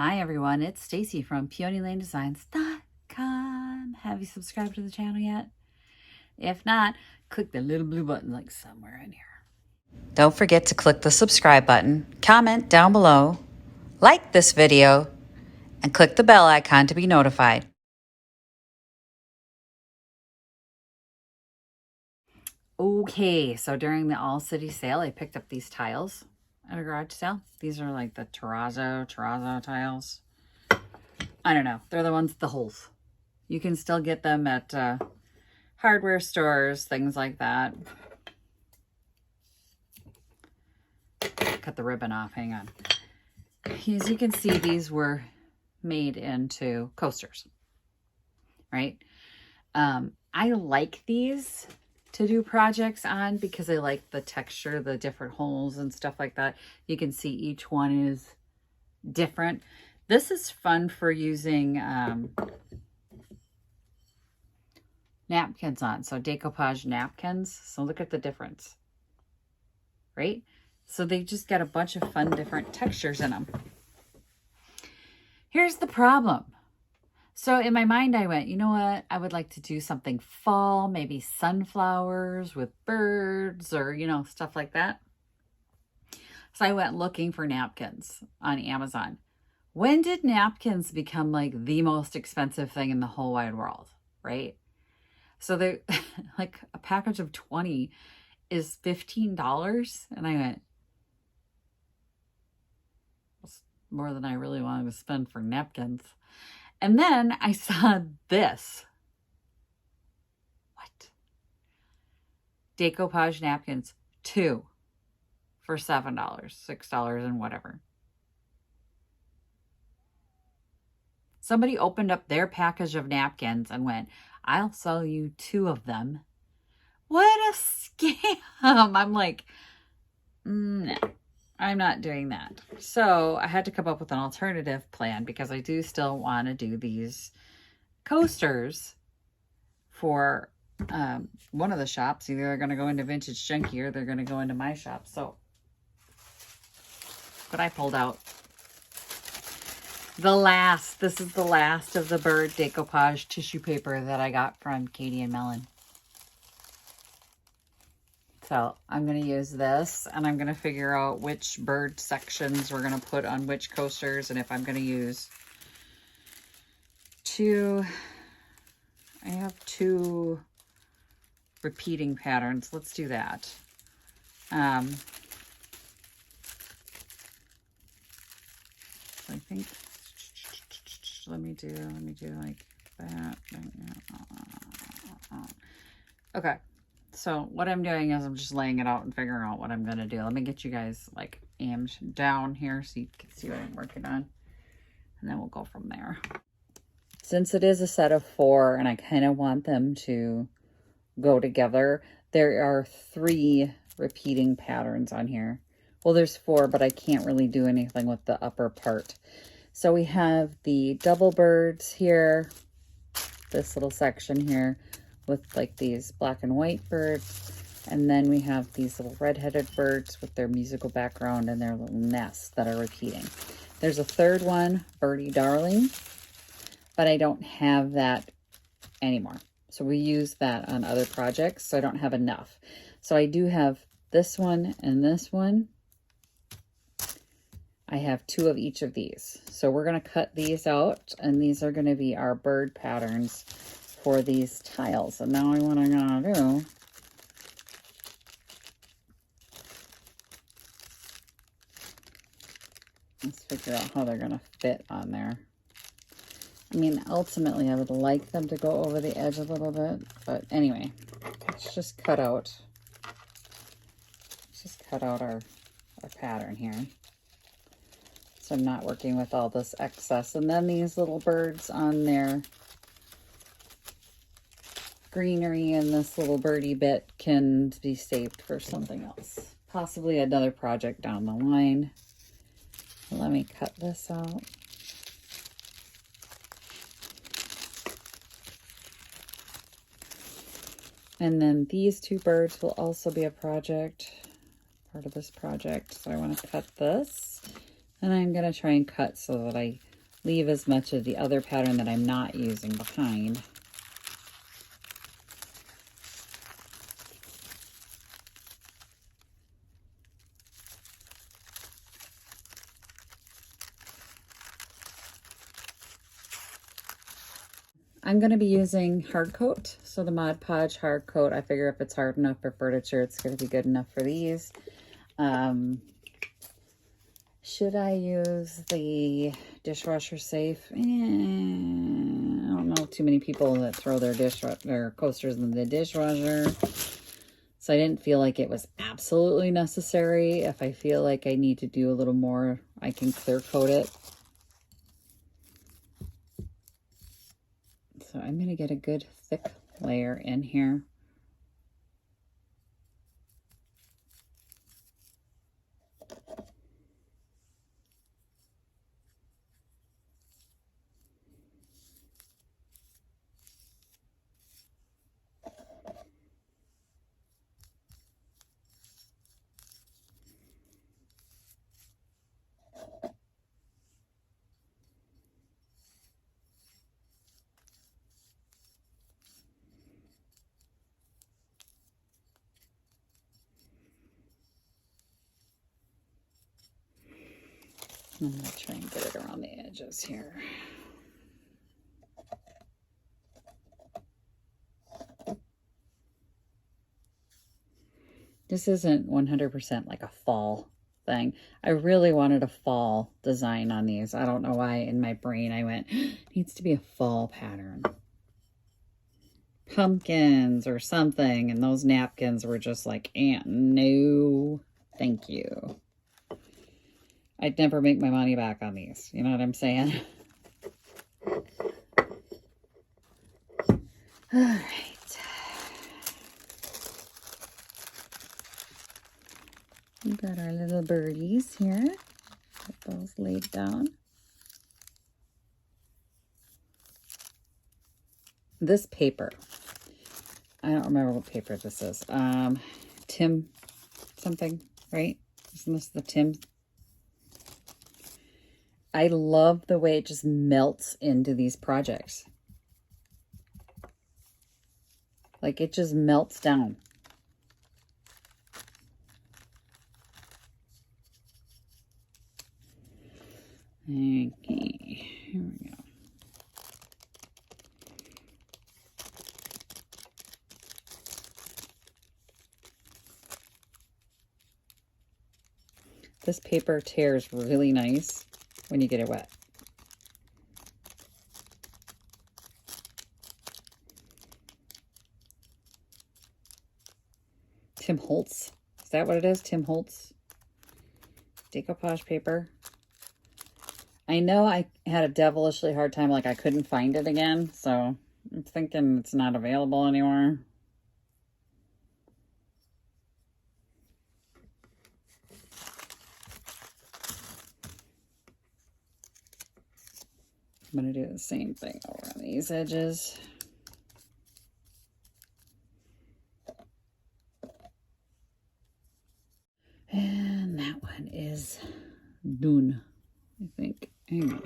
Hi everyone, it's Stacy from PeonyLaneDesigns.com. Have you subscribed to the channel yet? If not, click the little blue button like somewhere in here. Don't forget to click the subscribe button, comment down below, like this video, and click the bell icon to be notified. Okay, so during the All City sale, I picked up these tiles at a garage sale. These are like the terrazzo tiles. I don't know. They're the ones with the holes. You can still get them at hardware stores, things like that. Cut the ribbon off, hang on. As you can see, these were made into coasters, right? I like these to do projects on because I like the texture, the different holes and stuff like that. You can see each one is different. This is fun for using napkins on. So decoupage napkins. So look at the difference, right? So they just got a bunch of fun different textures in them. Here's the problem. So in my mind, I went, you know what? I would like to do something fall, maybe sunflowers with birds or, you know, stuff like that. So I went looking for napkins on Amazon. When did napkins become like the most expensive thing in the whole wide world, right? So they like a package of 20 is $15. And I went, that's more than I really wanted to spend for napkins. And then I saw this. What? Decoupage napkins, 2 for $7, $6 and whatever. Somebody opened up their package of napkins and went, I'll sell you 2 of them. What a scam. I'm like, no, I'm not doing that. So I had to come up with an alternative plan because I do still want to do these coasters for one of the shops. Either they're going to go into Vintage Junkie or they're going to go into my shop. So, but I pulled out this is the last of the bird decoupage tissue paper that I got from Katie and Melon. So I'm going to use this and I'm going to figure out which bird sections we're going to put on which coasters and if I'm going to use I have 2 repeating patterns. Let's do that. I think, let me do like that. Okay. So what I'm doing is I'm just laying it out and figuring out what I'm going to do. Let me get you guys like aimed down here so you can see what I'm working on. And then we'll go from there. Since it is a set of 4 and I kind of want them to go together, there are 3 repeating patterns on here. Well, there's 4, but I can't really do anything with the upper part. So we have the double birds here, this little section here with like these black and white birds. And then we have these little red-headed birds with their musical background and their little nests that are repeating. There's a 3rd one, Birdie Darling, but I don't have that anymore. So we use that on other projects, so I don't have enough. So I do have this one and this one. I have 2 of each of these. So we're going to cut these out, and these are going to be our bird patterns for these tiles. And now what I'm going to do, let's figure out how they're going to fit on there. I mean, ultimately, I would like them to go over the edge a little bit, but anyway, let's just cut out our pattern here. So I'm not working with all this excess. And then these little birds on their greenery and this little birdie bit can be saved for something else. Possibly another project down the line. Let me cut this out. And then these 2 birds will also be a project, part of this project. So I want to cut this, and I'm going to try and cut so that I leave as much of the other pattern that I'm not using behind. I'm going to be using hard coat. So the Mod Podge hard coat, I figure if it's hard enough for furniture, it's going to be good enough for these. Should I use the dishwasher safe? I don't know too many people that throw their coasters in the dishwasher. So I didn't feel like it was absolutely necessary. If I feel like I need to do a little more, I can clear coat it. So I'm going to get a good thick layer in here. I'm going to try and get it around the edges here. This isn't 100% like a fall thing. I really wanted a fall design on these. I don't know why in my brain I went, needs to be a fall pattern. Pumpkins or something. And those napkins were just like, no, thank you. I'd never make my money back on these. You know what I'm saying? All right. We got our little birdies here. Get those laid down. This paper. I don't remember what paper this is. Tim something, right? Isn't this the Tim? I love the way it just melts into these projects. Like it just melts down. Okay, here we go. This paper tears really nice when you get it wet. Tim Holtz. Is that what it is? Tim Holtz decoupage paper. I know I had a devilishly hard time, like I couldn't find it again, so I'm thinking it's not available anymore. I'm going to do the same thing over on these edges. And that one is done, I think. Hang on.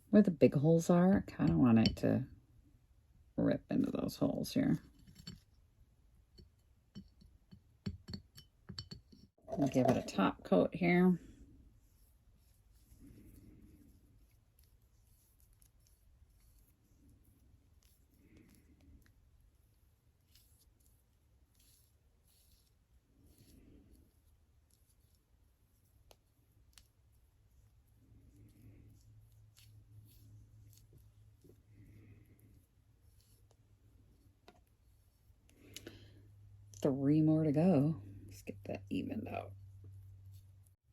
Where the big holes are, I kind of want it to rip into those holes here. I'll give it a top coat here. Three more to go. Let's get that evened out.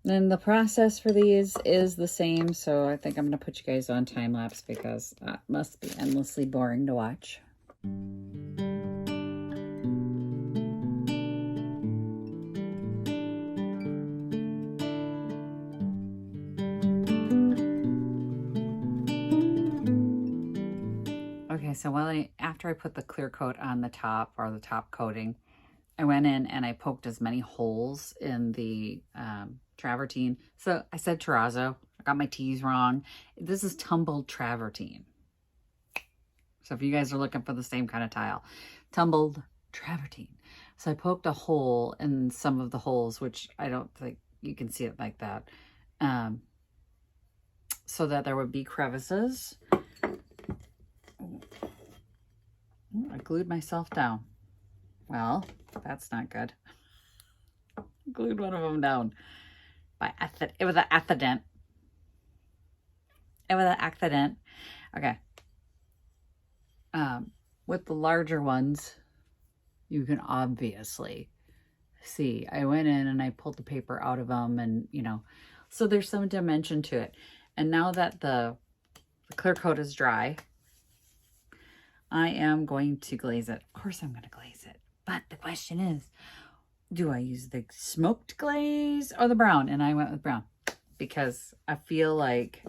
Then the process for these is the same, so I think I'm going to put you guys on time lapse because that must be endlessly boring to watch. Okay, so after I put the clear coat on the top, or the top coating, I went in and I poked as many holes in the travertine. So I said terrazzo. got my T's wrong. This is tumbled travertine. So if you guys are looking for the same kind of tile, tumbled travertine. So I poked a hole in some of the holes, which I don't think you can see it like that, so that there would be crevices. I glued myself down. Well, that's not good. Glued one of them down by accident. It was an accident. It was an accident. Okay. With the larger ones, you can obviously see. I went in and I pulled the paper out of them, and you know, so there's some dimension to it. And now that the clear coat is dry, I am going to glaze it. Of course I'm going to glaze it. But the question is, do I use the smoked glaze or the brown? And I went with brown because I feel like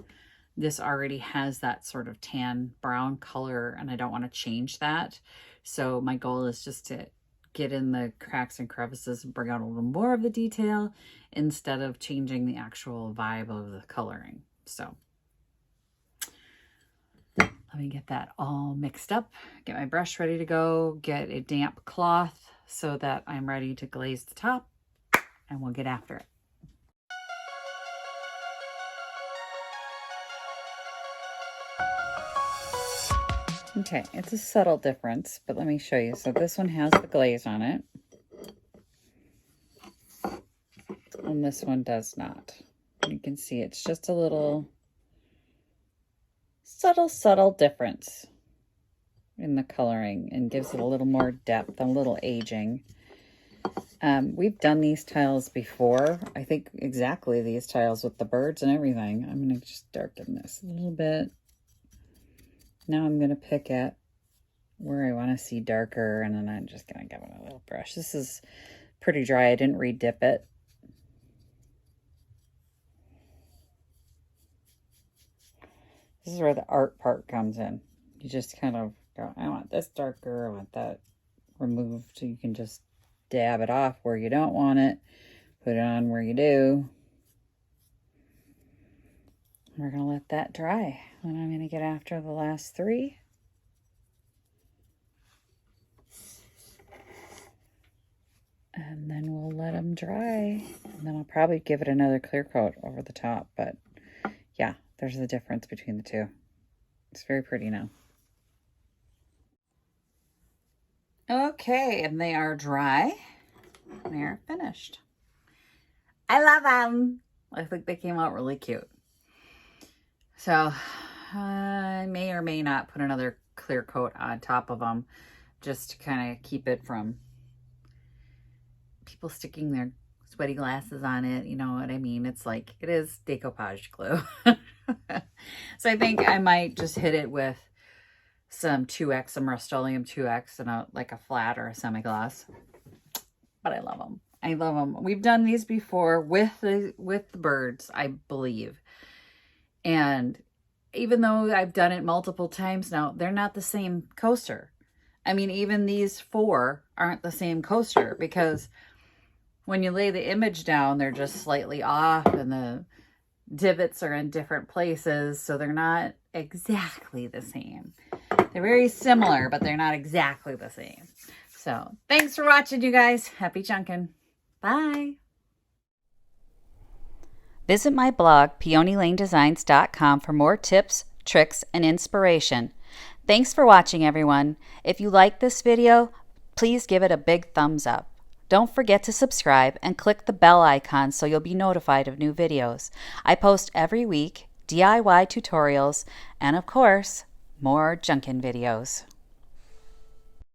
this already has that sort of tan brown color and I don't want to change that. So my goal is just to get in the cracks and crevices and bring out a little more of the detail instead of changing the actual vibe of the coloring. So let me get that all mixed up, get my brush ready to go, get a damp cloth so that I'm ready to glaze the top, and we'll get after it. Okay, it's a subtle difference, but let me show you. So this one has the glaze on it, and this one does not. You can see it's just a little subtle difference in the coloring and gives it a little more depth, a little aging. We've done these tiles before. I think exactly these tiles with the birds and everything. I'm going to just darken this a little bit. Now I'm going to pick at where I want to see darker, and then I'm just going to give it a little brush. This is pretty dry. I didn't re-dip it. This is where the art part comes in. You just kind of go, I want this darker, I want that removed. So you can just dab it off where you don't want it, put it on where you do. We're going to let that dry. And I'm going to get after the last three. And then we'll let them dry. And then I'll probably give it another clear coat over the top. But yeah, there's a difference between the two. It's very pretty now. Okay, and they are dry. They are finished. I love them. I think they came out really cute. So I may or may not put another clear coat on top of them just to kind of keep it from people sticking their sweaty glasses on it. You know what I mean? It's like, it is decoupage glue. So I think I might just hit it with some 2X, some Rust-Oleum 2X, and like a flat or a semi-gloss. But I love them. I love them. We've done these before with the birds, I believe. And even though I've done it multiple times now, they're not the same coaster. I mean, even these four aren't the same coaster, because when you lay the image down, they're just slightly off and the divots are in different places. So they're not exactly the same. They're very similar, but they're not exactly the same. So thanks for watching, you guys. Happy chunking. Bye. Visit my blog, peonylanedesigns.com, for more tips, tricks, and inspiration. Thanks for watching, everyone. If you like this video, please give it a big thumbs up. Don't forget to subscribe and click the bell icon so you'll be notified of new videos. I post every week DIY tutorials and, of course, more junkin' videos.